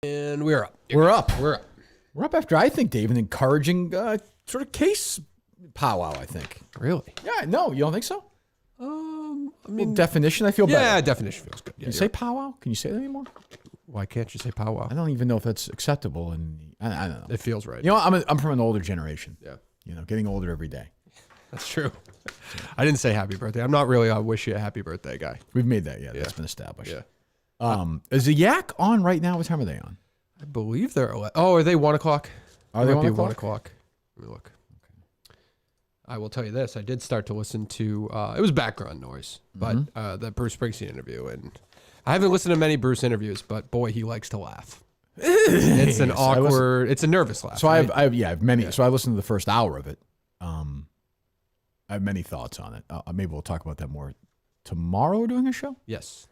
And we're up. We're up after, I think, Dave, an encouraging sort of case powwow, I think. Really? Yeah, no, you don't think so? I mean, definition, I feel better. Yeah, definition feels good. Yeah, Can you say powwow? Can you say that anymore? Why can't you say powwow? I don't even know if that's acceptable. And I don't know. It feels right. You know, I'm from an older generation. Yeah. You know, getting older every day. That's true. I didn't say happy birthday. I'm not really a wish you a happy birthday guy. We've made that, yeah. That's been established. Yeah. Is the Yak on right now? What time are they on? I believe they're... are they 1 o'clock? Are they 1 o'clock? 1 o'clock. Let me look. Okay. I will tell you this. I did start to listen to... it was background noise, but the Bruce Springsteen interview. And I haven't listened to many Bruce interviews, but boy, he likes to laugh. It's an awkward... It's a nervous laugh. So right? I have many... Yeah. So I listened to the first hour of it. I have many thoughts on it. Maybe we'll talk about that more tomorrow. We're doing a show? Yes.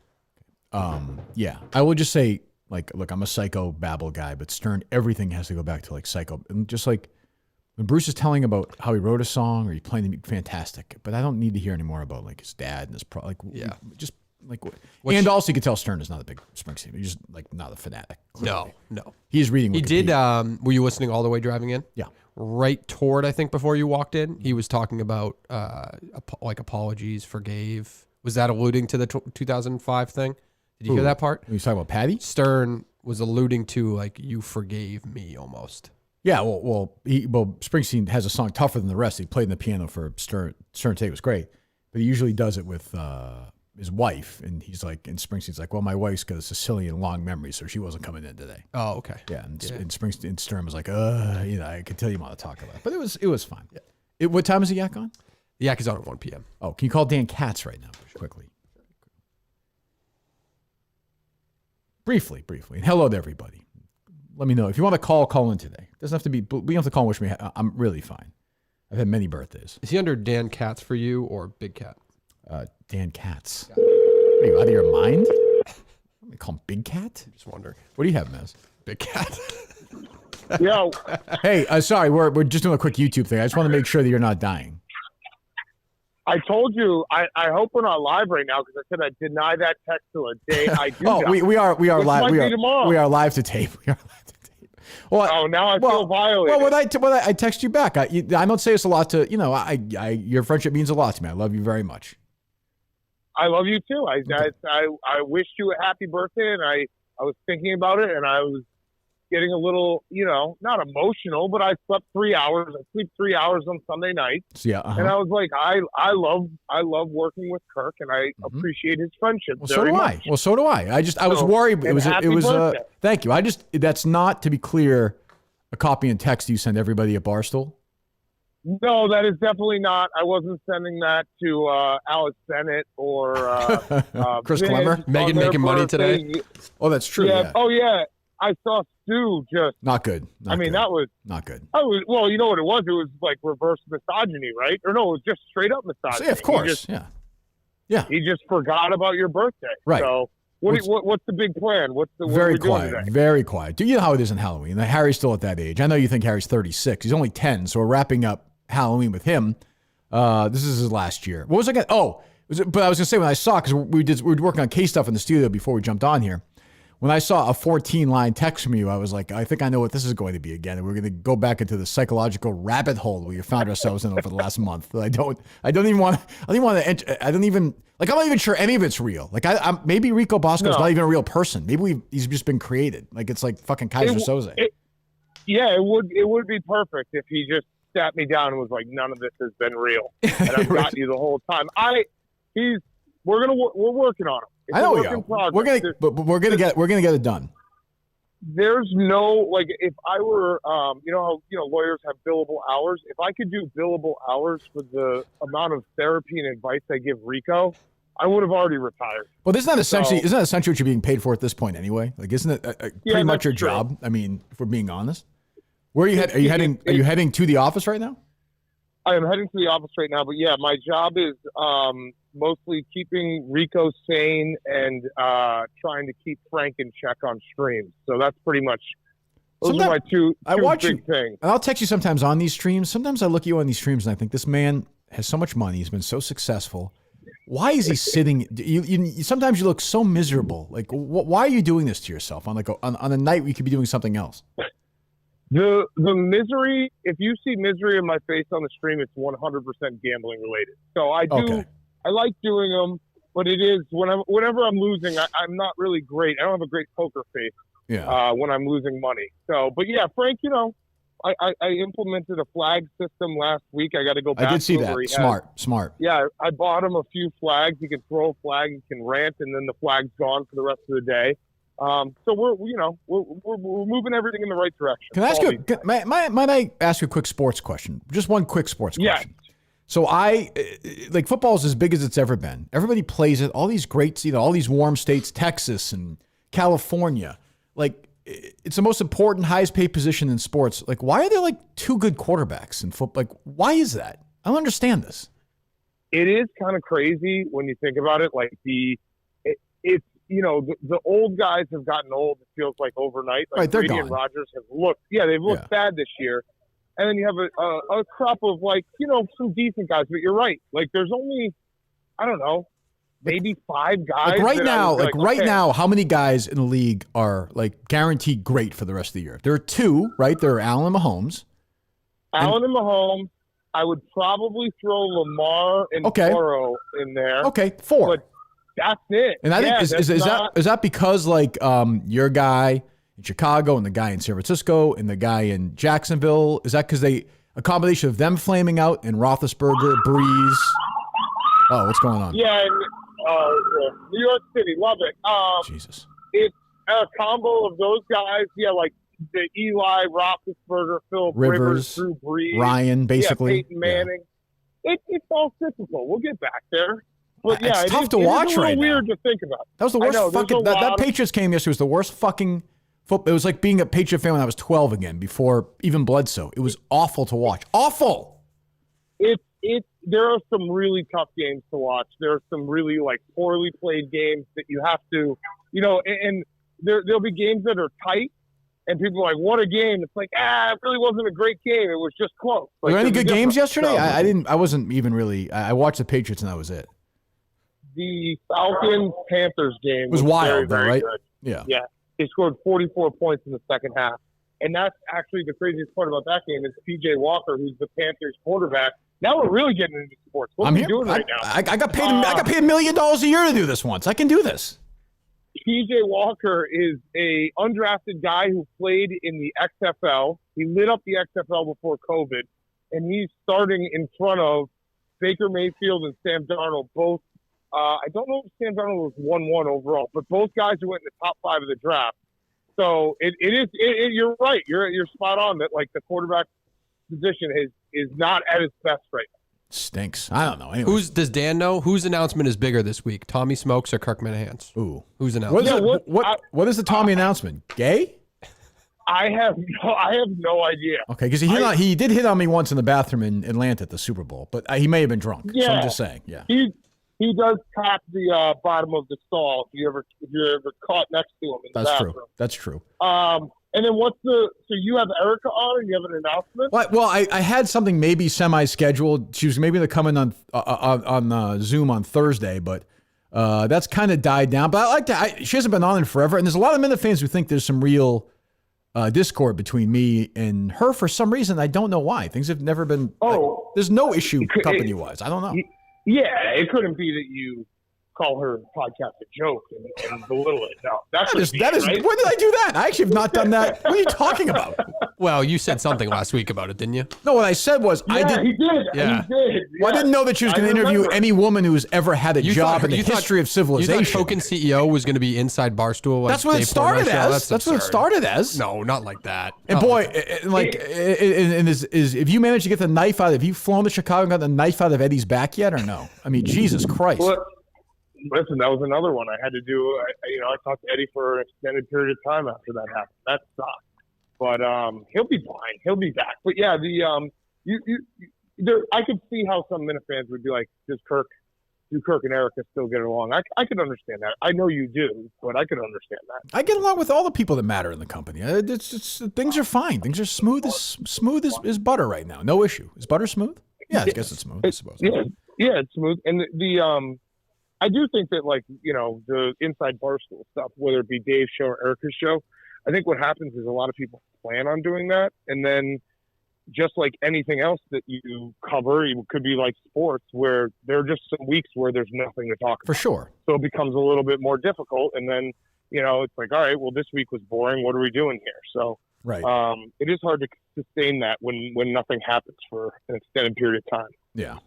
Yeah. I will just say... Like, look, I'm a psycho babble guy, but Stern, everything has to go back to like psycho. And just like when Bruce is telling about how he wrote a song or he played the fantastic, but I don't need to hear any more about like his dad and his just like. And also, you could tell Stern is not a big Springsteen. He's just like not a fanatic. Clearly. No. He's reading. He did. Were you listening all the way driving in? Yeah. Right toward, I think, before you walked in, he was talking about like apologies, forgave. Was that alluding to the 2005 thing? Did you hear that part? He was talking about Patty? Stern was alluding to, like, you forgave me almost. Yeah, well, Springsteen has a song tougher than the rest. He played the piano for Stern. Stern today was great, but he usually does it with his wife, and he's like, and Springsteen's like, well, my wife's got a Sicilian long memory, so she wasn't coming in today. Oh, okay. Yeah, and Springsteen and Stern was like, I could tell you want to talk about it, but it was fine. Yeah. What time is the Yak on? The Yak is on at 1 p.m. Oh, can you call Dan Katz right now, quickly? Briefly. And hello to everybody. Let me know. If you want to call in today. Doesn't have to be, we don't have to call and wish me. I'm really fine. I've had many birthdays. Is he under Dan Katz for you or Big Cat? Dan Katz. Are you out of your mind? Let me call him Big Cat? I'm just wondering. What do you have, Mez? Big Cat. Yo. Hey, sorry, we're just doing a quick YouTube thing. I just want to make sure that you're not dying. I told you, I hope we're not live right now because I said I deny that text till a day I do. We are live. We are live to tape. Well, now I feel violated. Well, I text you back. I don't say this a lot to, your friendship means a lot to me. I love you very much. I love you too. I wished you a happy birthday, and I was thinking about it, and I was getting a little, not emotional, but I slept 3 hours. I sleep 3 hours on Sunday night. Yeah. And I was like, I love working with Kirk, and I appreciate his friendship. Well, so do I. Well, so do I. I was worried. It was thank you. That's not, to be clear, a copy and text you send everybody at Barstool. No, that is definitely not. I wasn't sending that to Alex Bennett or Chris Clemmer. Megan making money today. Oh, that's true. Yeah. Oh, yeah. I saw Stu just... Not good. That was... Not good. Well, you know what it was? It was like reverse misogyny, right? Or no, it was just straight up misogyny. Yeah, of course. Yeah. He just forgot about your birthday. Right. So what's the big plan? Very quiet. Very quiet. Do you know how it is in Halloween? Harry's still at that age. I know you think Harry's 36. He's only 10, so we're wrapping up Halloween with him. This is his last year. What was I going to... but I was going to say when I saw, because we were working on case stuff in the studio before we jumped on here. When I saw a 14-line text from you, I was like, I think I know what this is going to be again. And we're going to go back into the psychological rabbit hole we found ourselves in over the last month. I'm not even sure any of it's real. Like, maybe Rico Bosco's not even a real person. Maybe he's just been created. Like, it's like fucking Kaiser Soze. It would be perfect if he just sat me down and was like, none of this has been real. And I've got you the whole time. We're working on him. I know we are. We're gonna get it done. There's no, like, if I were, lawyers have billable hours. If I could do billable hours for the amount of therapy and advice I give Rico, I would have already retired. Well, isn't that essentially what you're being paid for at this point anyway? Like, isn't it pretty much your job? I mean, if we're being honest. Where are you heading? Are you heading to the office right now? I am heading to the office right now, but yeah, my job is mostly keeping Rico sane and trying to keep Frank in check on streams. So that's pretty much those are my two big things. And I'll text you sometimes on these streams. Sometimes I look at you on these streams and I think this man has so much money. He's been so successful. Why is he sitting? Sometimes you look so miserable. Like, why are you doing this to yourself on on a night where you could be doing something else? The misery, if you see misery in my face on the stream, it's 100% gambling related. So I like doing them, but it is whenever I'm losing, I'm not really great. I don't have a great poker face when I'm losing money. So, but yeah, Frank, I implemented a flag system last week. I got to go back. I did see that. Smart. Yeah, I bought him a few flags. He can throw a flag, he can rant, and then the flag's gone for the rest of the day. So we're moving everything in the right direction. Can I ask you? Might I ask you a quick sports question? Just one quick sports question. So football is as big as it's ever been. Everybody plays it. All these great, all these warm states, Texas and California. Like, it's the most important, highest paid position in sports. Like, why are there like two good quarterbacks in football? Like, why is that? I don't understand this. It is kind of crazy when you think about it. Like the old guys have gotten old. It feels like overnight. Like they're Brady gone. and Rodgers have they've looked bad this year. And then you have a crop of some decent guys. But you're right. Like there's only, I don't know, maybe 5 guys. Like right now, how many guys in the league are like guaranteed great for the rest of the year? There are 2, right? There are Allen and Mahomes. Allen and Mahomes. I would probably throw Lamar and Burrow in there. Okay, 4. But that's it. And I think is that because like your guy in Chicago and the guy in San Francisco and the guy in Jacksonville, is that because a combination of them flaming out and Roethlisberger, Breeze? Oh, what's going on? Yeah, New York City, love it. Jesus. It's a combo of those guys. Yeah, like the Eli, Roethlisberger, Phil Rivers, Drew Brees, Ryan, basically. Peyton Manning. Yeah. It's all difficult. We'll get back there. But yeah, it's tough to watch right now. Weird to think about. That was the worst fucking. That Patriots game yesterday was the worst fucking. It was like being a Patriot fan when I was 12 again, before even Bledsoe. It was awful to watch. Awful. There are some really tough games to watch. There are some really poorly played games that you have to, and there'll be games that are tight, and people are like, "What a game!" It's like, it really wasn't a great game. It was just close. Were there any good games yesterday? I wasn't even really. I watched the Patriots and that was it. The Falcons-Panthers game was wild, very, though, very right? good. Yeah. Yeah. They scored 44 points in the second half. And that's actually the craziest part about that game is P.J. Walker, who's the Panthers quarterback. Now we're really getting into sports. What are we doing right now? I got paid $1 million a year to do this once. I can do this. P.J. Walker is a undrafted guy who played in the XFL. He lit up the XFL before COVID, and he's starting in front of Baker Mayfield and Sam Darnold, both. I don't know if Sam Darnold was 1-1 overall, but both guys who went in the top 5 of the draft. So it is. You're right. You're spot on that. Like the quarterback position is not at its best right now. Stinks. I don't know. Anyway. Does Dan know whose announcement is bigger this week? Tommy Smokes or Kirk Minihans? Ooh, whose announcement? What is the Tommy announcement? Gay? I have no idea. Okay, because he did hit on me once in the bathroom in Atlanta at the Super Bowl, but he may have been drunk. Yeah, so I'm just saying. Yeah. He does tap the bottom of the stall if you're ever caught next to him in the bathroom. That's true. And then so you have Erica on and you have an announcement? Well, I had something maybe semi-scheduled. She was maybe going to come in on Zoom on Thursday, but that's kind of died down. But I like that. She hasn't been on in forever, and there's a lot of Minute fans who think there's some real discord between me and her for some reason. I don't know why. Things have never been. There's no issue company-wise. I don't know. Yeah, it couldn't be that you call her podcast a joke and belittle it. No, that is. Right? When did I do that? I actually have not done that. What are you talking about? Well, you said something last week about it, didn't you? No, what I said was he did. He did. Well, I didn't know that she was going to interview any woman who's ever had a job in the history of civilization. You thought Token CEO was going to be inside Barstool? That's what it started as. That's what it started as. No, not like that. And if you managed to get the knife out, have you flown to Chicago and got the knife out of Eddie's back yet or no? I mean, Jesus Christ. Well, listen, that was another one I had to do. I talked to Eddie for an extended period of time after that happened. That sucked. But he'll be fine. He'll be back. But yeah, I could see how some Minute fans would be like, do Kirk and Erica still get along? I could understand that. I know you do, but I could understand that. I get along with all the people that matter in the company. Things are fine. Things are smooth as butter right now. No issue. Is butter smooth? Yeah, I guess it's smooth, I suppose. Yeah, it's smooth. And I do think that, like, the inside Barstool stuff, whether it be Dave's show or Erica's show, I think what happens is a lot of people plan on doing that, and then just like anything else that you cover, it could be like sports, where there are just some weeks where there's nothing to talk about. For sure. So it becomes a little bit more difficult, and then, it's like, all right, well, this week was boring. What are we doing here? So right. It is hard to sustain that when nothing happens for an extended period of time. Yeah.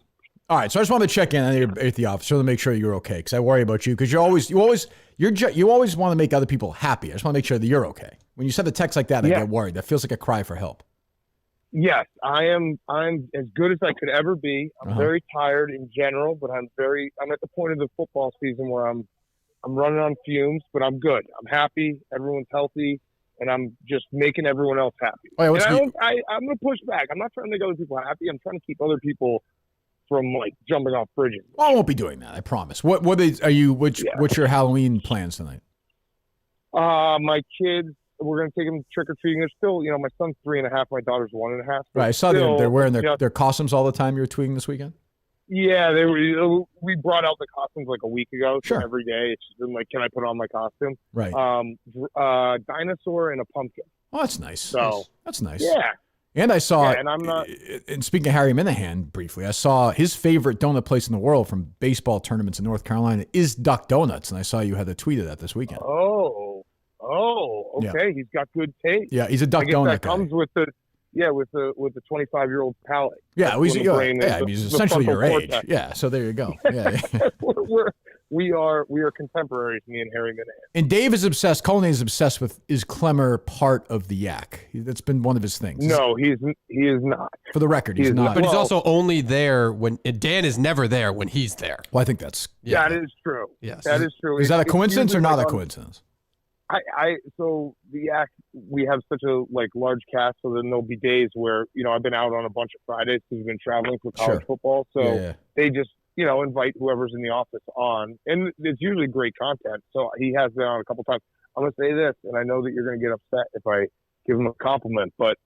All right, so I just wanted to check in at the office to make sure you're okay, because I worry about you, because you always want to make other people happy. I just want to make sure that you're okay. When you send a text like that, I get worried. That feels like a cry for help. Yes, I'm as good as I could ever be. I'm very tired in general, but I'm at the point of the football season where I'm running on fumes, but I'm good. I'm happy. Everyone's healthy, and I'm just making everyone else happy. Oh, yeah, I'm going to push back. I'm not trying to make other people happy. I'm trying to keep other people from like jumping off bridges. Well, I won't be doing that. I promise. What's your Halloween plans tonight? My kids, we're going to take them trick or treating. They're still, my son's 3.5, my daughter's 1.5. Right. I saw they're wearing their costumes all the time. You were tweeting this weekend. Yeah, we brought out the costumes like a week ago. So sure. Every day it's been like, can I put on my costume? Right. Dinosaur and a pumpkin. Oh, that's nice. So that's nice. Yeah. And I saw, and I'm not. And speaking of Harry Minahan briefly, I saw his favorite donut place in the world from baseball tournaments in North Carolina is Duck Donuts, and I saw you had a tweet of that this weekend. Oh, okay. Yeah. He's got good taste. Yeah, he's a Duck Donut that guy. Comes with the 25-year-old palate. Yeah, he's essentially your age. Yeah, so there you go. Yeah. We are contemporaries, me and Harry Minahan. And Dave is obsessed. Colin is obsessed with, is Clemmer part of the Yak? That's been one of his things. No, he is not. For the record, he's not. But he's also only there when Dan is never there when he's there. Well, I think that's that is true. Yes, that is true. Is that a coincidence or not a coincidence? So the Yak, we have such a large cast, so then there'll be days where I've been out on a bunch of Fridays because we've been traveling for college football, so they just invite whoever's in the office on, and it's usually great content. So he has been on a couple times. I'm gonna say this, and I know that you're gonna get upset if I give him a compliment, but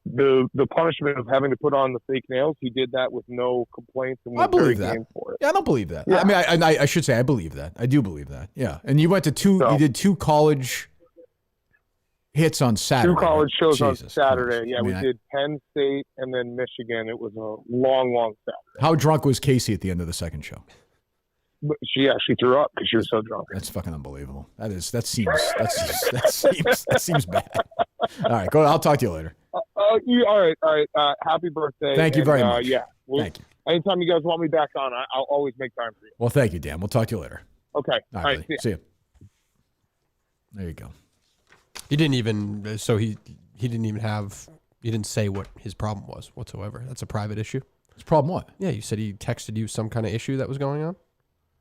the punishment of having to put on the fake nails, he did that with no complaints, and was very game for it. Yeah, I don't believe that. Yeah. I mean, I should say I believe that. I do believe that. Yeah, and you went to you did 2 college hits on Saturday. 2 college shows on Saturday. Yeah, we did Penn State and then Michigan. It was a long Saturday. How drunk was Casey at the end of the second show? But she actually threw up because she was so drunk. That's fucking unbelievable. That seems bad. All right, go. I'll talk to you later. All right. Happy birthday. Thank you very much. Yeah. Thank you. Anytime you guys want me back on, I'll always make time for you. Well, thank you, Dan. We'll talk to you later. Okay. All right. See you. There you go. He didn't even. So he didn't even have. He didn't say what his problem was whatsoever. That's a private issue. His problem what? Yeah, you said he texted you some kind of issue that was going on.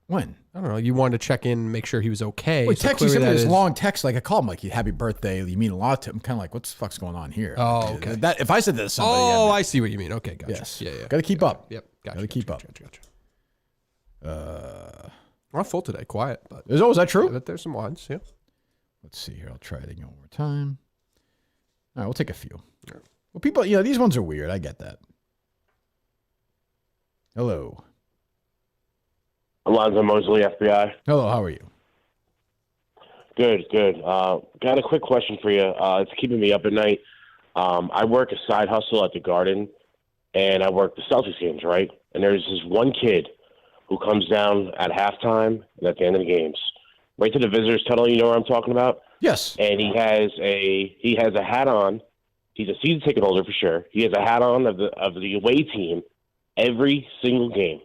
When? I don't know. You wanted to check in, make sure he was okay. Well, he texted me this long text. Like I called him, like, "Happy birthday. You mean a lot to him." I'm kind of like, "What the fuck's going on here?" Oh, okay. That if I said that to somebody, I see what you mean. Okay, gotcha. Yes. Yeah. Got to keep up. Yep. Gotcha. Got to keep up. Gotcha. We're not full today. Quiet, but is that true? But there's some lines. Yeah. Let's see here. I'll try it again one more time. All right, we'll take a few. Sure. Well, people, these ones are weird. I get that. Hello. Alonzo Mosley, FBI. Hello, how are you? Good. Got a quick question for you. It's keeping me up at night. I work a side hustle at the Garden, and I work the Celtics games, right? And there's this one kid who comes down at halftime and at the end of the games, right to the visitors tunnel. You know what I'm talking about? Yes. And he has a hat on. He's a season ticket holder for sure. He has a hat on of the away team every single game.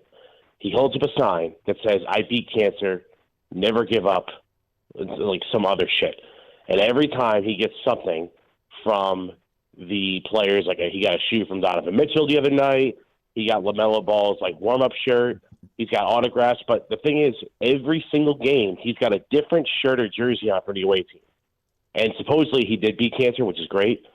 He holds up a sign that says, "I beat cancer, never give up," like some other shit. And every time he gets something from the players, like he got a shoe from Donovan Mitchell the other night, he got LaMelo Ball's warm-up shirt, he's got autographs. But the thing is, every single game, he's got a different shirt or jersey on for the away team. And supposedly he did beat cancer, which is great.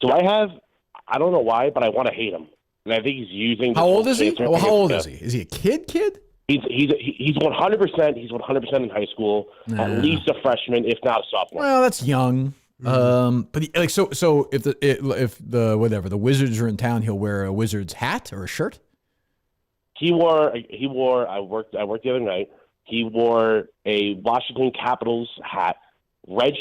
I don't know why, but I want to hate him. And I think he's using. How old is he? Well, how old is he? Is he a kid? He's 100%. He's 100% in high school. At least a freshman, if not a sophomore. Well, that's young. But so if the Wizards are in town, he'll wear a Wizards hat or a shirt. He wore. I worked the other night. He wore a Washington Capitals hat, red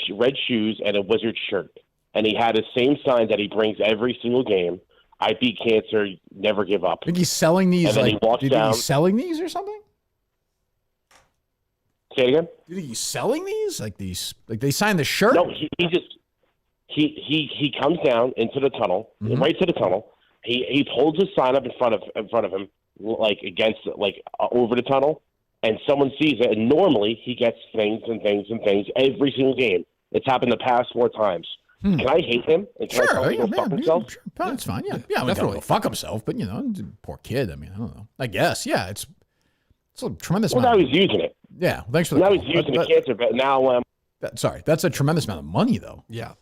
shoes, and a Wizard shirt. And he had his same sign that he brings every single game. I beat cancer, never give up. I think he's selling these. And then he walks down. He's selling these or something? Say it again? Do you think he's selling these? Like they signed the shirt? No, he comes down into the tunnel, right to the tunnel. He holds his sign up in front of him, like against, like over the tunnel, and someone sees it. And normally he gets things every single game. It's happened the past 4 times. Can I hate him? And can I tell him to go fuck himself? Sure. That's fine. Yeah, definitely. Go fuck himself, but poor kid. I mean, I don't know. I guess. Yeah, it's a tremendous. Well, now he's using it. Yeah, thanks for that. Now he's using the cancer, but now that's a tremendous amount of money, though. Yeah.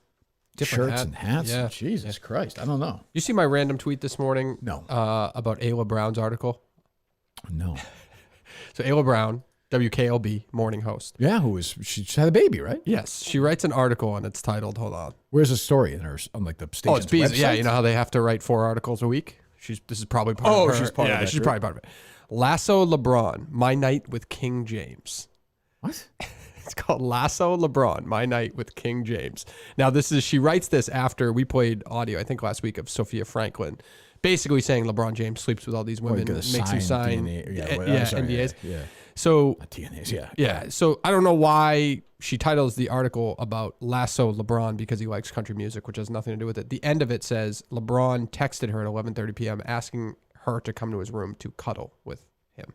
Different shirts and hats. Yeah. Jesus Christ. I don't know. You see my random tweet this morning? No. About Ayla Brown's article? No. So Ayla Brown, WKLB morning host. Yeah, she had a baby, right? Yes. She writes an article and it's titled, hold on. Where's the story on like the station's it's busy. website? Yeah, you know how they have to write 4 articles a week? This is probably part of her. She's part of it. She's probably part of it. Lasso LeBron, My Night with King James. What? It's called Lasso LeBron, My Night with King James. Now, she writes this after we played audio, I think last week, of Sophia Franklin, basically saying LeBron James sleeps with all these women, makes him sign NDAs. Yeah. So, TNAs, yeah. So I don't know why she titles the article about Lasso LeBron because he likes country music, which has nothing to do with it. The end of it says LeBron texted her at 11:30 p.m. asking her to come to his room to cuddle with him.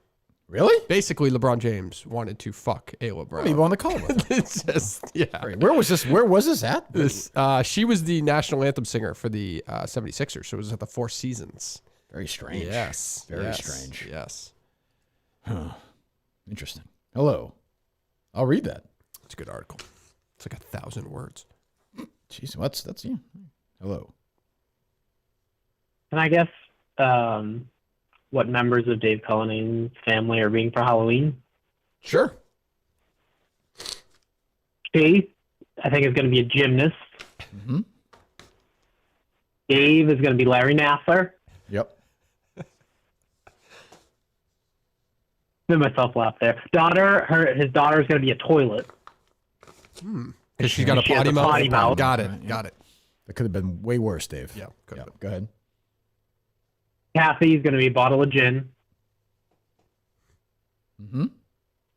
Really? Basically, LeBron James wanted to fuck Ayla Brown. He wanted to cuddle with her. It's just, yeah. Where was this at? She was the national anthem singer for the 76ers. So it was at the Four Seasons. Very strange. Yes. Very strange. Yes. Huh. Interesting. Hello. I'll read that. It's a good article. It's like 1,000 words. Jeez, that's yeah. Hello. And I guess what members of Dave Cullinan's family are being for Halloween? Sure. Faith, I think, is going to be a gymnast. Mm-hmm. Dave is going to be Larry Nassar. Yep. Made myself laugh there. His daughter is going to be a toilet. Because she's got a potty mouth. Got it. That could have been way worse, Dave. Yeah. Go ahead. Kathy's going to be a bottle of gin. Mm-hmm.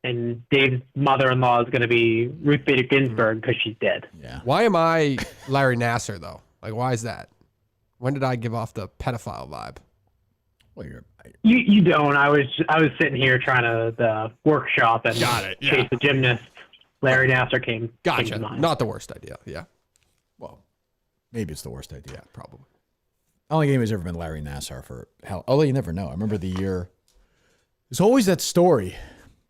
And Dave's mother-in-law is going to be Ruth Bader Ginsburg because she's dead. Yeah. Why am I Larry Nassar, though? Like, why is that? When did I give off the pedophile vibe? Well, You don't. I was sitting here trying to workshop and chase the gymnast. Larry Nassar came to mind. Not the worst idea. Yeah. Well, maybe it's the worst idea. Yeah, probably. I don't think anybody's ever been Larry Nassar for hell. Although you never know. I remember the year. There's always that story.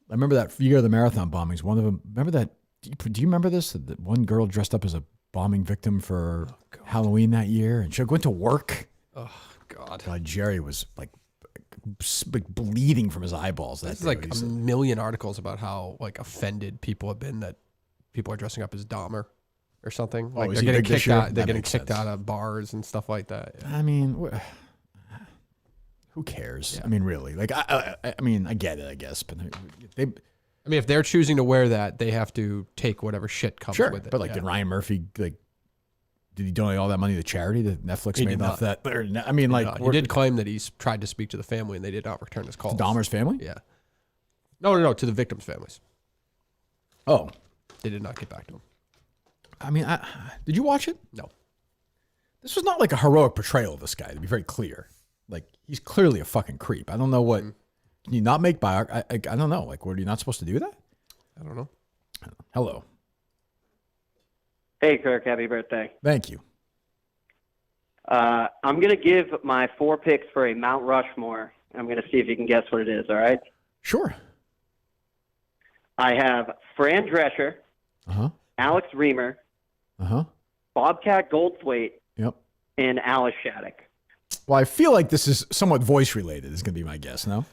I remember that year of the marathon bombings. One of them. Remember that? Do you remember this? That one girl dressed up as a bombing victim for Halloween that year, and she went to work. Oh God. Jerry was like bleeding from his eyeballs. There's like a million articles about how like offended people have been that people are dressing up as Dahmer or something. Like they're getting kicked out. They're getting kicked out of bars and stuff like that. Yeah. I mean, who cares? Yeah. I mean, really? Like, I mean, I get it, I guess, but they. I mean, if they're choosing to wear that, they have to take whatever shit comes with it. But like, did Ryan Murphy did he donate all that money to charity that Netflix made off that? I mean, like, he did claim that he's tried to speak to the family and they did not return his calls. To Dahmer's family? Yeah. No, to the victims' families. Oh, they did not get back to him. I mean, did you watch it? No. This was not like a heroic portrayal of this guy, to be very clear. Like, he's clearly a fucking creep. I don't know what. Can you not make I don't know. Like, were you not supposed to do that? I don't know. Hello. Hey, Kirk. Happy birthday. Thank you. I'm going to give my 4 picks for a Mount Rushmore. I'm going to see if you can guess what it is, all right? Sure. I have Fran Drescher, Alex Reamer, Bobcat Goldthwait, and Alice Shattuck. Well, I feel like this is somewhat voice-related is going to be my guess, no?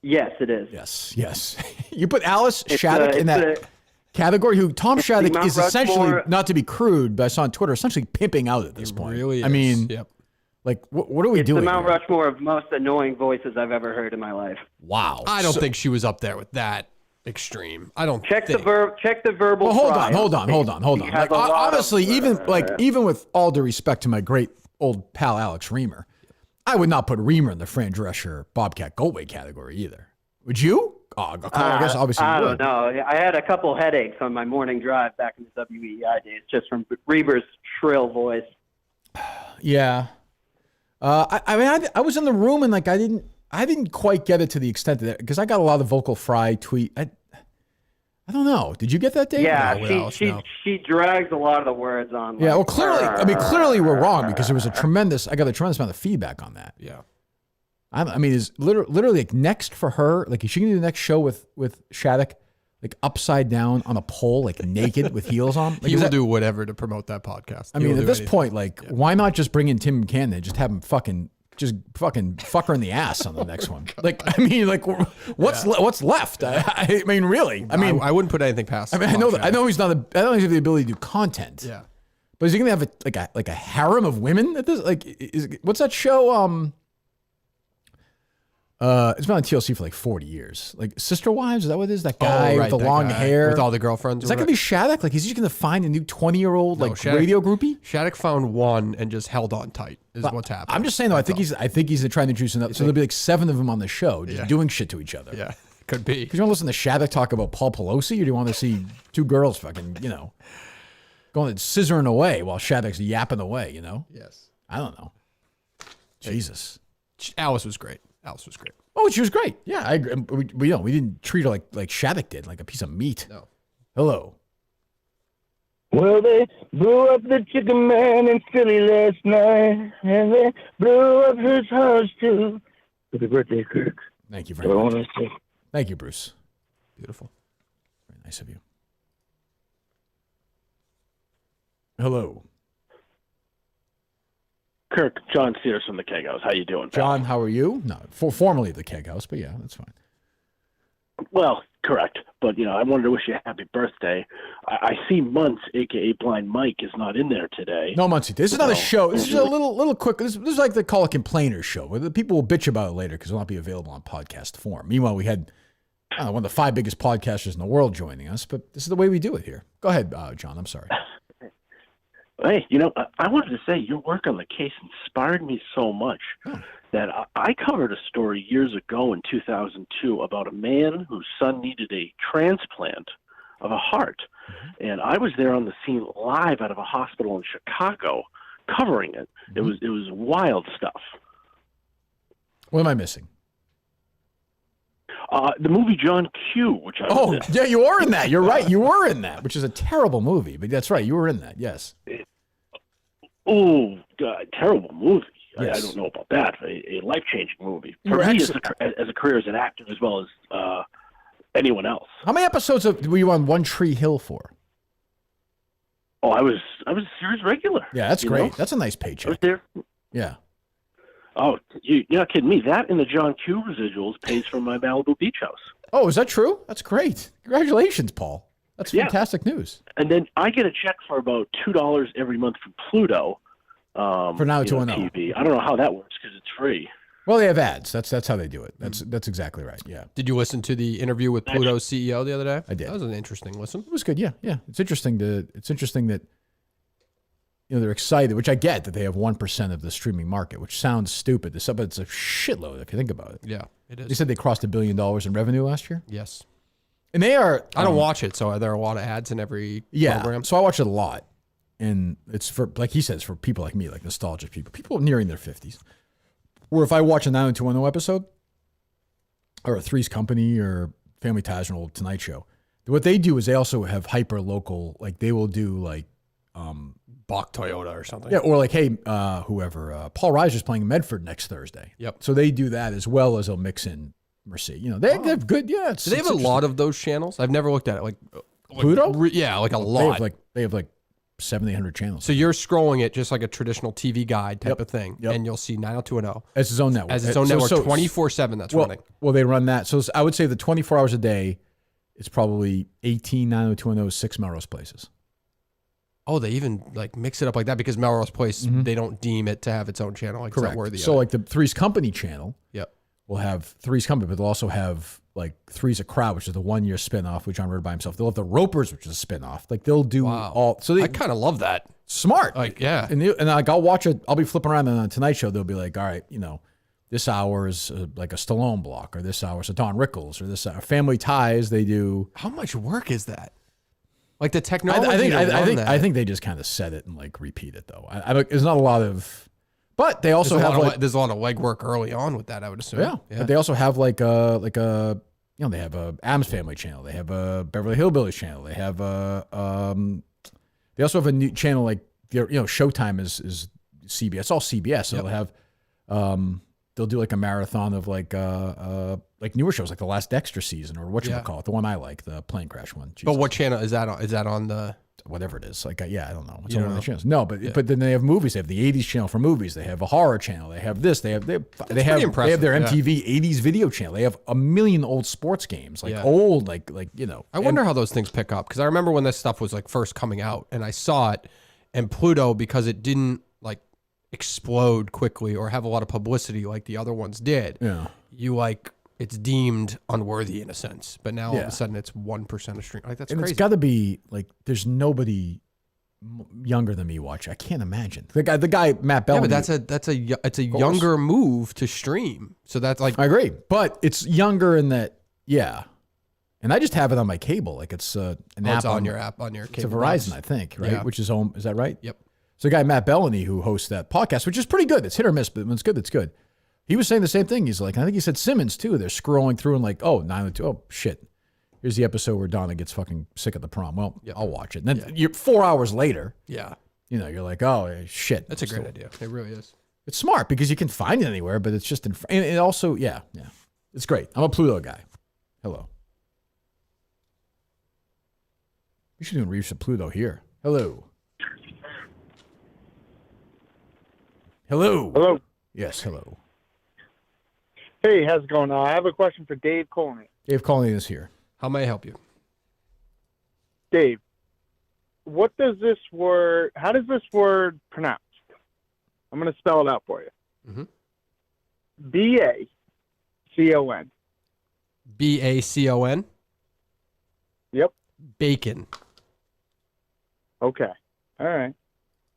Yes, it is. Yes. You put Alice Shattuck in that category, who Tom Shattuck is essentially, not to be crude, but I saw on Twitter, essentially pimping out at this point. Really is. I mean, Like, what are we It's doing? the Mount here? Rushmore of most annoying voices I've ever heard in my life. Wow. I don't think she was up there with that extreme. I don't Check think. the verbal. Well, hold fry on. He has Like, a lot honestly, of, even with all due respect to my great old pal Alex Reamer, I would not put Reamer in the Fran Drescher Bobcat Goldway category either. Would you? Oh, I guess obviously I you don't would. know. I had a couple headaches on my morning drive back in the WEI days just from Reber's shrill voice. Yeah. I mean, I was in the room and like I didn't quite get it to the extent that because I got a lot of vocal fry tweet. I don't know. Did you get that, Dave? Yeah, No, she drags a lot of the words on. Yeah. Well, clearly we're wrong because there was I got a tremendous amount of feedback on that. Yeah. I mean, is literally like next for her. Like, is she gonna do the next show with Shattuck, like upside down on a pole, like naked with heels on? Like, He will do whatever to promote that podcast. I mean, at this point, like, why not just bring in Tim Cannon and just have him fucking fuck her in the ass on the next one? Like, I mean, like, what's left? I mean, really? I mean, I wouldn't put anything past. I mean, I know he's not. I don't have the ability to do content. Yeah. But is he gonna have like a harem of women at this? Like, what's that show? It's been on TLC for like 40 years. Like Sister Wives, is that what it is? That guy with the long hair with all the girlfriends. Is that gonna be Shattuck? Like, is he just gonna find a new 20-year-old like Shattuck- radio groupie? Shattuck found one and just held on tight. Is what's happening. I'm just saying though. I think he's trying to introduce another. So there'll be like 7 of them on the show, just doing shit to each other. Yeah, could be. Because you want to listen to Shattuck talk about Paul Pelosi, or do you want to see 2 girls fucking, going and scissoring away while Shattuck's yapping away? Yes. I don't know. Jesus. Alice was great. Oh, she was great. Yeah, I agree. We didn't treat her like Shattuck did, like a piece of meat. No. Hello. Well, they blew up the chicken man in Philly last night, and they blew up his house too. Happy birthday, Kirk. Thank you very much. Thank you, Bruce. Beautiful. Very nice of you. Hello. Kirk, John Sears from the Keg House. How you doing, pal? John, how are you? No, formerly the Keg House, but yeah, that's fine. Well, correct. But, I wanted to wish you a happy birthday. I see Muntz, a.k.a. Blind Mike, is not in there today. No, Muncie. This is not a show. This is a little quick. This is like the Call a Complainer show, where the people will bitch about it later because it'll not be available on podcast form. Meanwhile, we had one of the 5 biggest podcasters in the world joining us, but this is the way we do it here. Go ahead, John. I'm sorry. Hey, I wanted to say your work on the case inspired me so much that I covered a story years ago in 2002 about a man whose son needed a transplant of a heart. Mm-hmm. And I was there on the scene live out of a hospital in Chicago covering it. Mm-hmm. It was wild stuff. What am I missing? The movie John Q, which I was in. Yeah, you are in that. You're right. You were in that, which is a terrible movie, but that's right. You were in that. Yes. Oh, terrible movie. Yes. I don't know about that. A life-changing movie for me as a career as an actor as well as anyone else. How many episodes were you on One Tree Hill for? Oh, I was a series regular. Yeah, that's great. That's a nice paycheck. I was there. Yeah. Oh, you're not kidding me. That and the John Q residuals pays for my Malibu beach house. Oh, is that true? That's great. Congratulations, Paul. That's fantastic news. And then I get a check for about $2 every month from Pluto. For now to TV. I don't know how that works because it's free. Well, they have ads. That's how they do it. That's exactly right. Yeah. Did you listen to the interview with Pluto's CEO the other day? I did. That was an interesting listen. It was good. Yeah. It's interesting that they're excited, which I get that they have 1% of the streaming market, which sounds stupid. But it's a shitload if you think about it. Yeah, it is. They said they crossed $1 billion in revenue last year. Yes. And they are. I don't watch it, so there are a lot of ads in every program. So I watch it a lot. And it's for, like he says, for people like me, like nostalgic people nearing their 50s. Or if I watch a 90210 episode, or a Three's Company, or Family Ties, or an old Tonight Show, what they do is they also have hyper local, like they will do like Bach Toyota or something. Yeah, or like, hey, whoever, Paul Reiser's playing Medford next Thursday. Yep. So they do that as well as they'll mix in Mercy. They have good, yeah. Do they have a lot of those channels? I've never looked at it. Like Pluto? Yeah, like a lot. They have like 700-800 channels. So you're scrolling it just like a traditional TV guide type of thing, and you'll see 90210 as its own network. As its own network, 24/7 that's running. Well, they run that. So I would say the 24 hours a day, it's probably 18 90210 6 Melrose Places. Oh, they even like mix it up like that because Melrose Place, they don't deem it to have its own channel. Like, it's not worthy So of it. like the Three's Company channel Yep. will have Three's Company, but they'll also have like Three's a Crowd, which is the 1 year spinoff with John Ritter by himself. They'll have the Ropers, which is a spinoff. Like they'll do all. So they I kind of love that. smart. Like, yeah. And like I'll watch it. I'll be flipping around on the Tonight Show. They'll be like, all right, this hour is like a Stallone block, or this hour is a Don Rickles, or this hour. Family Ties. They do. How much work is that? Like the technology. I think they just kind of set it and like repeat it though. I don't. There's not a lot of, but they also there's a lot of legwork early on with that. I would assume. Yeah. But they also have they have a Addams Family channel. They have a Beverly Hillbillies channel. They have they also have a new channel like Showtime is CBS. It's all CBS. So they'll have they'll do like a marathon of like newer shows like the last Dexter season or whatchamacallit, the one I like, the plane crash one. Jesus. But what channel is that on? Is that on the whatever it is? Like I don't know. It's on one of the channels. No, but then they have movies. They have the 80s channel for movies. They have a horror channel. They have this. They have their MTV 80s video channel. They have a million old sports games, old like. I wonder how those things pick up because I remember when this stuff was like first coming out and I saw it, and Pluto, because it didn't like explode quickly or have a lot of publicity like the other ones did. Yeah, it's deemed unworthy in a sense, but now all of a sudden it's 1% of stream. Like that's crazy. It's got to be like there's nobody younger than me watch. I can't imagine the guy Matt Bellamy. Yeah, but it's a younger move to stream. So that's like I agree, but it's younger in that And I just have it on my cable, like it's an app. It's on your app on your cable. It's a Verizon, I think, right? Yeah. Which is home. Is that right? Yep. So the guy Matt Bellamy who hosts that podcast, which is pretty good. It's hit or miss, but when it's good, it's good. He was saying the same thing. He's like, I think he said Simmons too. They're scrolling through and like, 902. Oh shit. Here's the episode where Donna gets fucking sick at the prom. Well, I'll watch it. And then you're 4 hours later. Yeah. You're like, oh shit. That's a great idea. It really is. It's smart because you can find it anywhere, but it's just and it also, it's great. I'm a Pluto guy. Hello. We should do a review of Pluto here. Hello. Hello. Hello. Yes, hello. Hey, how's it going? I have a question for Dave Colney. Dave Colney is here. How may I help you? Dave, how does this word pronounce? I'm going to spell it out for you. Mm-hmm. B-A-C-O-N. B-A-C-O-N? Yep. Bacon. Okay. All right.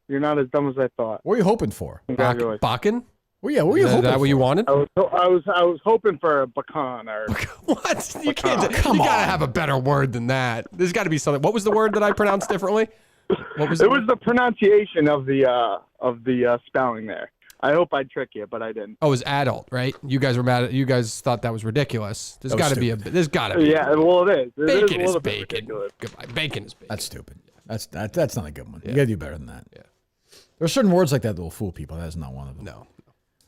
You're not as dumb as I thought. What are you hoping for? Congratulations. Bakken? Well, yeah, what were you hoping for? Is that what you wanted? I was hoping for a pecan or what? You can't. You gotta have a better word than that. There's got to be something. What was the word that I pronounced differently? What was it? Was the pronunciation of the spelling there. I hope I trick you, but I didn't. Oh, it was adult, right? You guys were mad. You guys thought that was ridiculous. There's got to be a. There's got to be. Yeah, well, it is. Bacon is bacon. Goodbye. Bacon is bacon. That's stupid. That's not a good one. You gotta do better than that. Yeah. There are certain words like that that will fool people. That is not one of them. No.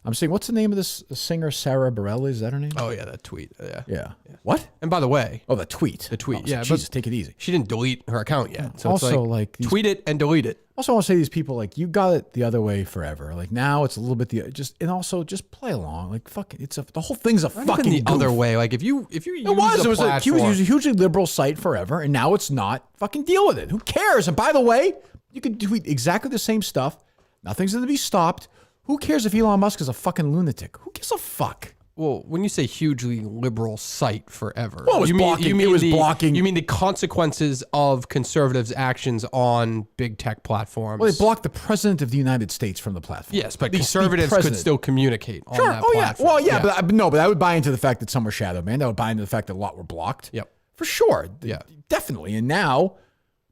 I'm saying, what's the name of this singer? Sarah Bareilles? Is that her name? Oh yeah, that tweet. Yeah. What? And by the way, the tweet. Yeah. Jesus, take it easy. She didn't delete her account yet. So also, it's like tweet it and delete it. Also, I want to say to these people, like, you got it the other way forever. Like now, it's a little bit and also just play along. Like, fuck it. The whole thing's a not fucking the goof. other way. Like if you use it was a hugely liberal site forever, and now it's not. Fucking deal with it. Who cares? And by the way, you can tweet exactly the same stuff. Nothing's going to be stopped. Who cares if Elon Musk is a fucking lunatic? Who gives a fuck? Well, when you say hugely liberal site forever, well, it was blocking. You mean the consequences of conservatives' actions on big tech platforms? Well, they blocked the president of the United States from the platform. Yes, but conservatives could still communicate on that platform. Well, yeah, but I would buy into the fact that some were shadow banned. I would buy into the fact that a lot were blocked. Yep. For sure. Yeah. Definitely. And now,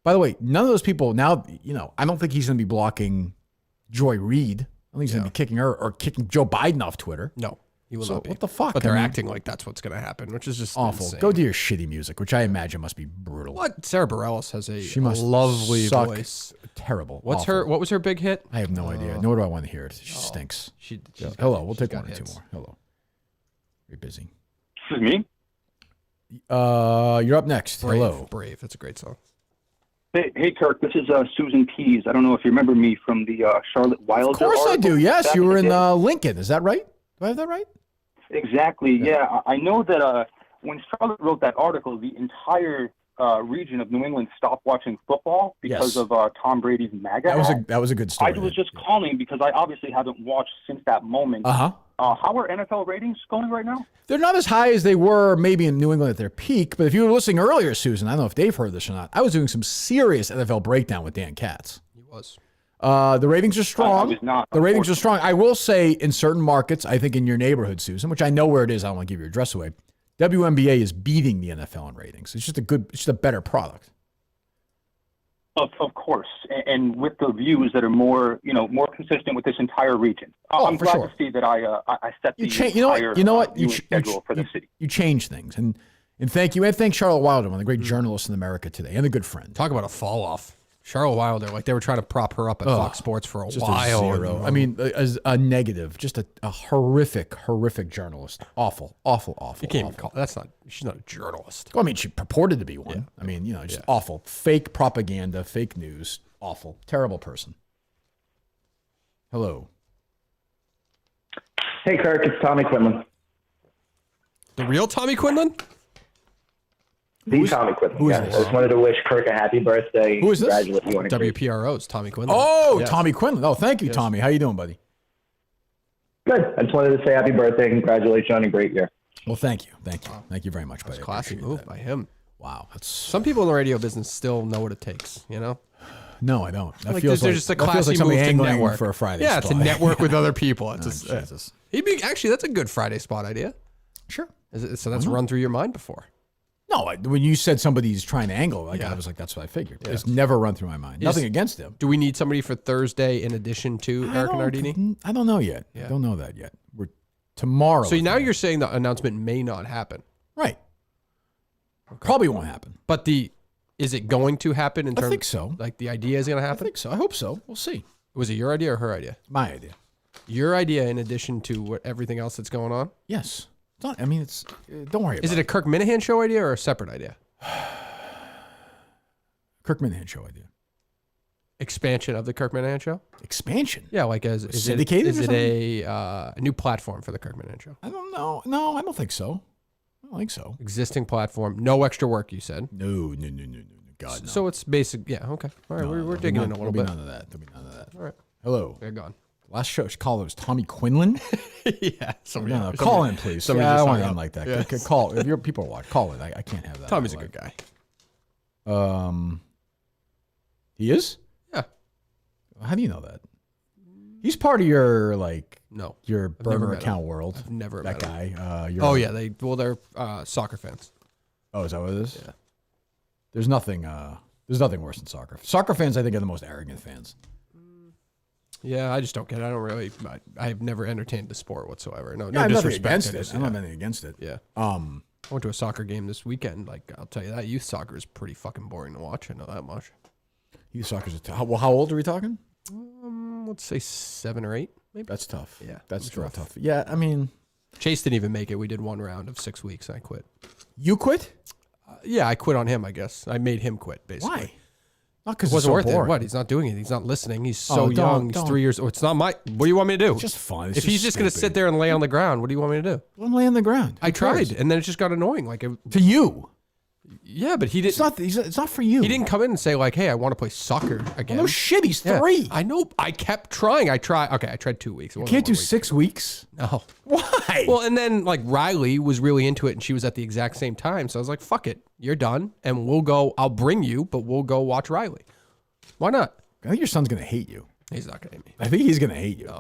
by the way, none of those people now, I don't think he's going to be blocking Joy Reid. I think he's going to be kicking her or kicking Joe Biden off Twitter. No, he will not be. What the fuck? But they're acting like that's what's going to happen, which is just awful. insane. Go do your shitty music, which I imagine must be brutal. What? Sarah Bareilles has a lovely voice. Terrible. What was her big hit? I have no idea. Nor do I want to hear it. She stinks. Hello. We'll take one or two more. Hello. You're busy. This is me? You're up next. Brave, Hello. Brave. That's a great song. Hey, Kirk. This is Susan Pease. I don't know if you remember me from the Charlotte Wilder. Of course I do. Yes, you were in Lincoln. Is that right? Do I have that right? Exactly. Yeah. I know that when Charlotte wrote that article, the entire region of New England stopped watching football because of Tom Brady's MAGA hat. That was a good story. I was just calling because I obviously haven't watched since that moment. How are NFL ratings going right now? They're not as high as they were maybe in New England at their peak, but if you were listening earlier, Susan, I don't know if Dave heard this or not, I was doing some serious NFL breakdown with Dan Katz. He was. The ratings are strong. I was not. The ratings are strong. I will say in certain markets, I think in your neighborhood, Susan, which I know where it is, I don't want to give your address away, WNBA is beating the NFL in ratings. It's just a better product. Of course, and with the views that are more consistent with this entire region. I'm glad to see that I set the entire viewing schedule for the city. You change things, and thank you, and thank Charlotte Wilder, one of the great journalists in America today, and a good friend. Talk about a fall off. Charlotte Wilder, like they were trying to prop her up at Fox Sports for a while. A zero. I mean, a negative, just a horrific journalist. Awful. You can't even call. She's not a journalist. Well, I mean, she purported to be one. Yeah. I mean, just awful. Fake propaganda, fake news. Awful. Terrible person. Hello. Hey, Kirk, it's Tommy Quinlan. The real Tommy Quinlan? Tommy Quinlan. I just wanted to wish Kirk a happy birthday. Who is this? Congratulate you on WPRO's Tommy Quinlan. Oh, yes. Tommy Quinlan. Oh, thank you, Tommy. How you doing, buddy? Good. I just wanted to say happy birthday. Congratulations on a great year. Well, thank you. Thank you very much, buddy. Classy move by him. Wow. Some people in the radio business still know what it takes, you know? No, I don't. That feels like just a classy move to network for a Friday spot. It's to network with other people. Jesus. Actually, that's a good Friday spot idea. Sure. So that's run through your mind before. No, when you said somebody's trying to angle, I was like, that's what I figured. Yeah. It's never run through my mind. Nothing against him. Do we need somebody for Thursday in addition to Eric and Nardini? I don't know yet. I don't know that yet. We're tomorrow. So now you're saying the announcement may not happen. Right. Okay. Probably won't happen. But is it going to happen in terms? I think so. Like the idea is going to happen? I think so. I hope so. We'll see. Was it your idea or her idea? My idea. Your idea in addition to everything else that's going on? Yes. Don't worry about it. Is it a Kirk Minahan show idea or a separate idea? Kirk Minahan show idea. Expansion of the Kirk Minahan show? Expansion? Yeah, like is syndicated? Is it a new platform for the Kirk Minahan show? I don't know. No, I don't think so. Existing platform, no extra work. You said no. God, no. So it's basic. Yeah. Okay. All right. We're digging in a little bit. There'll be none of that. All right. Hello. They're gone. Last caller was Tommy Quinlan. Yeah. Call in, please. I don't want him like that. Yeah. Call if your people are watching. Call it. I can't have that. Tommy's a good guy. He is. Yeah. How do you know that? He's part of your your burner account world. I've never met that guy. They're soccer fans. Oh, is that what it is? Yeah. There's nothing worse than soccer. Soccer fans, I think, are the most arrogant fans. Yeah, I just don't get it. I've never entertained the sport whatsoever. No I'm disrespect against it. I don't have anything against it. Yeah. I went to a soccer game this weekend. Like, I'll tell you that youth soccer is pretty fucking boring to watch. I know that much. Youth soccer's how old are we talking? Let's say 7 or 8, maybe. That's tough. Yeah, that's real tough. Yeah, I mean, Chase didn't even make it. We did one round of 6 weeks, and I quit. You quit? Yeah, I quit on him. I guess I made him quit. Basically, why? Not because it wasn't worth it. What? He's not doing it. He's not listening. He's so young. He's 3 years old. It's not my. What do you want me to do? It's just fun. If he's just going to sit there and lay on the ground, what do you want me to do? Let him lay on the ground. I tried, and then it just got annoying. To you. Yeah, but he didn't. It's not for you. He didn't come in and say like, "Hey, I want to play soccer again." No shit. He's 3. I know. I kept trying. I tried 2 weeks. You can't do 6 weeks. No. Why? Well, and then like Riley was really into it, and she was at the exact same time. So I was like, "Fuck it, you're done, and we'll go. I'll bring you, but we'll go watch Riley. Why not?" I think your son's gonna hate you. He's not gonna hate me. I think he's gonna hate you. No,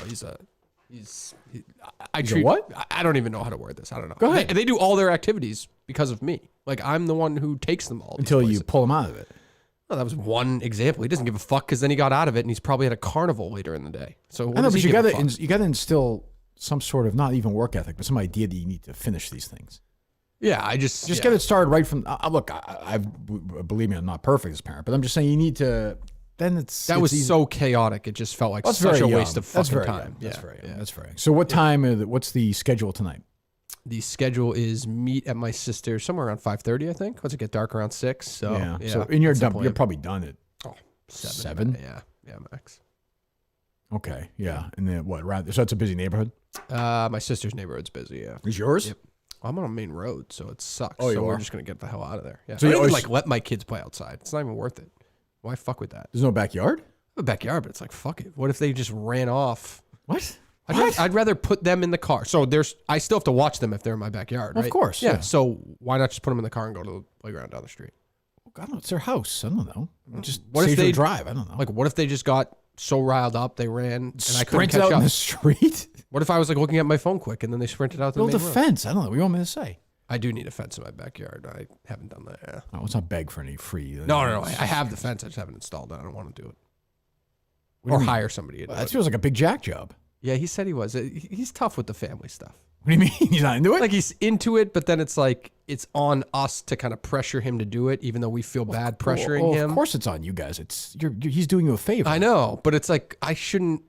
what? I don't even know how to word this. I don't know. Go ahead. They do all their activities because of me. Like, I'm the one who takes them all. Until you pull him out of it. Well, that was one example. He doesn't give a fuck because then he got out of it and he's probably at a carnival later in the day. So I know, but you got to instill some sort of not even work ethic, but some idea that you need to finish these things. Yeah, I just get it started right from. Look, believe me, I'm not perfect as a parent, but I'm just saying you need to. Then that was so chaotic. It just felt like such a waste of fucking time. That's very young. That's very young. So what time? What's the schedule tonight? The schedule is meet at my sister's somewhere around 5:30, I think. Once it get dark around 6. So yeah. So in your dump, you're probably done at 7. Yeah, max. Okay, yeah, and then what? So it's a busy neighborhood. My sister's neighborhood's busy. Yeah. Is yours? Yep. I'm on a main road, so it sucks. Oh, you so we're are? just gonna get the hell out of there. Yeah. So So I you don't even, always- let my kids play outside. It's not even worth it. Why fuck with that? There's no backyard? I have a backyard, but it's like fuck it. What if they just ran off? What? I'd rather put them in the car. So I still have to watch them if they're in my backyard, right? Of course, Yeah. yeah. So why not just put them in the car and go to the playground down the street? I don't know. It's their house. I don't know. Just What if saves their they drive? I don't know. Like, what if they just got so riled up they ran and I couldn't Sprint catch out up? in the street? What if I was like looking at my phone quick and then they sprinted out to Build the a main road? fence. I don't know. What do you want me to say? I do need a fence in my backyard. I haven't done that. Yeah. Oh, let's not beg for any free. No. I have the fence. I just haven't installed it. I don't want to do it. What do you Or mean? hire somebody to do That it. feels like a big Jack job. Yeah, he said he was. He's tough with the family stuff. What do you mean? He's not into it? Like he's into it, but then it's like it's on us to kind of pressure him to do it, even though we feel bad pressuring him. Of course, it's on you guys. He's doing you a favor. I know, but it's like I shouldn't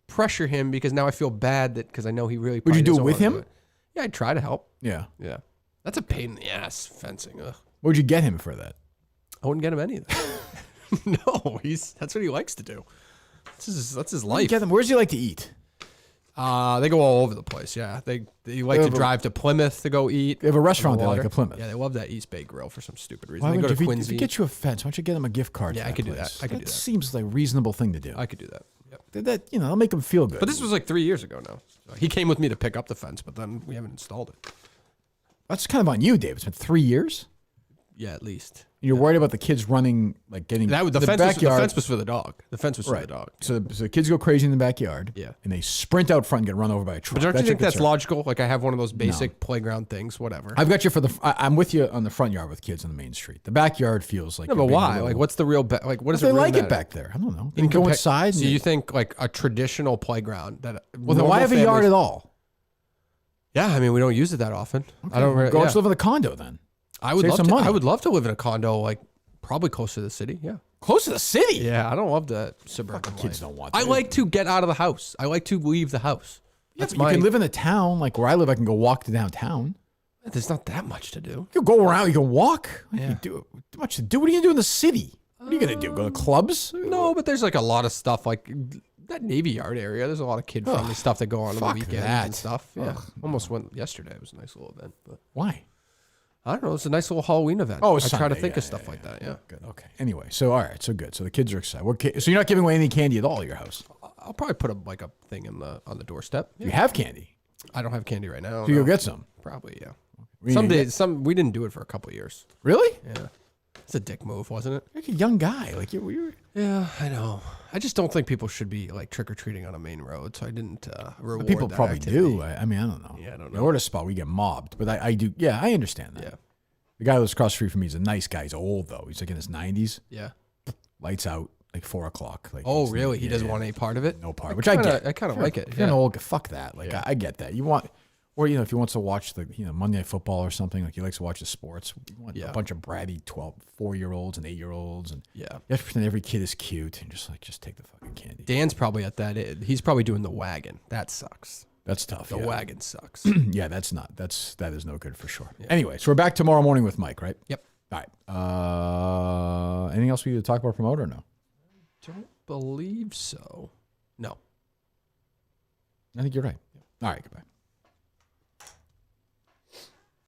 pressure him because now I feel bad that because I know he really. Would you probably do it doesn't with wanna him? Yeah, I'd try to help. Yeah. Yeah, that's a pain in the ass fencing. Ugh. What would you get him for that? I wouldn't get him anything. No, that's what he likes to do. That's his life. Get him. Where does he like to eat? They go all over the place. Yeah, they like to drive to Plymouth to go eat. They have a restaurant on the there, like water. a Plymouth. Yeah, they love that East Bay Grill for some stupid reason. Why They would go you, to if Quincy. he get you a fence, why don't you get him a gift card? Yeah, for I could do place? that. I could do that. Seems like a reasonable thing to do. I could do that. Yep. That that'll make him feel good. But this was like 3 years ago now. So he came with me to pick up the fence, but then we haven't installed it. That's kind of on you, Dave. It's been 3 years. Yeah, at least. You're worried about the kids running, like getting The the fence backyard. the fence was for the dog. The fence was for Right. the dog. So the kids go crazy in the backyard. Yeah. And they sprint out front and get run over by a truck. But don't you your think that's concern. logical? Like I have one of those basic playground things, whatever. I've got you for I'm with you on the front yard with kids on the main street. The backyard feels like. No, you're but being a why? little- Like, what's the real? Like, what does They it really like matter? it back there. I don't know. They can go compa- inside. So and- you think like a traditional playground that? well, then why have a yard at all? Yeah, I mean we don't use it that often. I don't. Go yeah. just live in a condo then. I would Save love some to. money. I would love to live in a condo, like probably close to the city. Yeah. Close to the city. Yeah, I don't love the suburban Kids life. don't want. I that. like to get out of the house. I like to leave the house. Yeah, That's but you can live in a town like where I live. I can go walk to downtown. There's not that much to do. You can go around. You can walk. Yeah. You do too much to do. What are you gonna do in the city? What are you gonna do? Go to clubs? No, but there's like a lot of stuff like that Navy Yard area. There's a lot of kid-friendly stuff that go on the fuck weekends that. and stuff. Yeah, Ugh. almost went yesterday. It was a nice little event, but Why? I don't know. It's a nice little Halloween event. Oh, I try to Sunday. think Yeah, of stuff like that. Yeah. Good. Okay. Anyway, so all right, so good. So the kids are excited. So you're not giving away any candy at all at your house. I'll probably put a thing on the doorstep. You have candy. I don't have candy right now. So you no. go get some. Probably, yeah. What Some do you days, we didn't do it for a couple of years. Really? Yeah, it's a dick move, wasn't it? You're like a young guy. Like you're Yeah, I know. I just don't think people should be like trick or treating on a main road, so I didn't reward. people that probably activity. do. I mean, I don't know. Yeah, I don't In know. order spot, we get mobbed, but I do. Yeah, I understand that. Yeah, The guy who lives across the street from me is a nice guy. He's old though. He's like in his 90s. yeah. Lights out like 4 o'clock. Like Oh, he's- really? He yeah, doesn't yeah. want any part of it? No part, which I get. I kind of like it. If you're an Yeah. old, fuck that. Like Yeah. I get that. You want, or if he wants to watch the Monday Night Football or something, like he likes to watch the sports. You want Yeah. a bunch of bratty 4-year-olds and 8-year-olds, and Yeah. you have to pretend every kid is cute and just take the fucking candy. Dan's probably at that. He's probably doing the wagon. That sucks. That's tough. The yeah. wagon sucks. Yeah, that is no good for sure. Anyway, so we're back tomorrow morning with Mike, right? Yep. All right. Anything else we need to talk about, promote or no? Don't believe so. No. I think you're right. All right, goodbye.